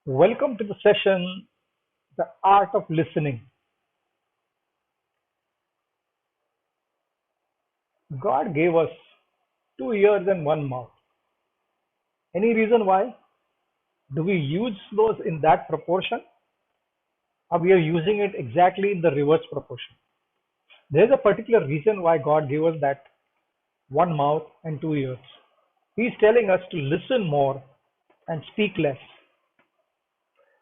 Welcome to the session, The Art of Listening. God gave us 2 ears and one mouth. Any reason why? Do we use those in that proportion? Or we are using it exactly in the reverse proportion? There's a particular reason why God gave us that one mouth and 2 ears. He's telling us to listen more and speak less.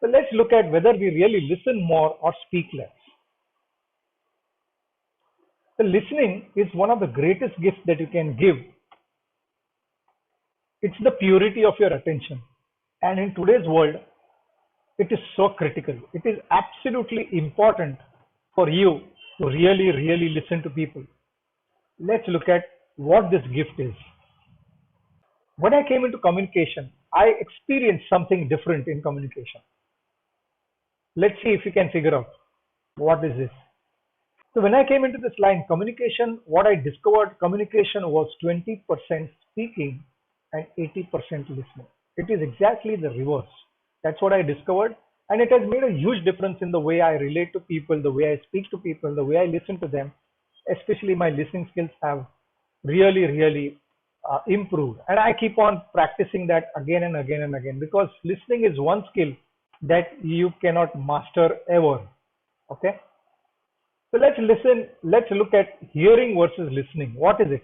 So let's look at whether we really listen more or speak less. The listening is one of the greatest gifts that you can give. It's the purity of your attention. And in today's world, it is so critical. It is absolutely important for you to really listen to people. Let's look at what this gift is. When I came into communication, I experienced something different in communication. Let's see if you can figure out what is this. So when I came into this line, communication, what I discovered, communication was 20% speaking and 80% listening. It is exactly the reverse. That's what I discovered. And it has made a huge difference in the way I relate to people, the way I speak to people, the way I listen to them. Especially my listening skills have really improved. And I keep on practicing that again and again and again because listening is one skill that you cannot master ever. Okay. So let's look at hearing versus listening. What is it?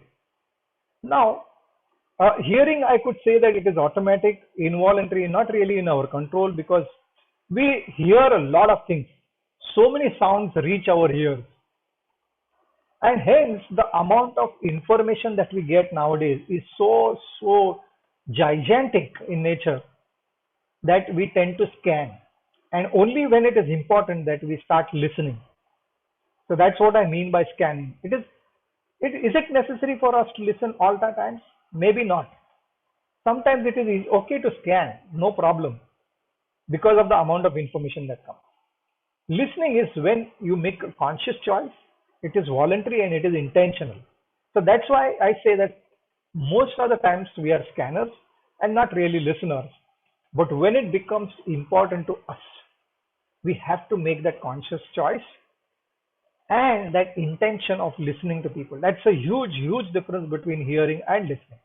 Now, hearing, I could say that it is automatic, involuntary, not really in our control because we hear a lot of things. So many sounds reach our ears. And hence, the amount of information that we get nowadays is so gigantic in nature that we tend to scan. And only when it is important that we start listening. So that's what I mean by scanning. Is it necessary for us to listen all the times? Maybe not. Sometimes it is okay to scan, no problem, because of the amount of information that comes. Listening is when you make a conscious choice, it is voluntary and it is intentional. So that's why I say that most of the times we are scanners and not really listeners. But when it becomes important to us, we have to make that conscious choice and that intention of listening to people. That's a huge difference between hearing and listening.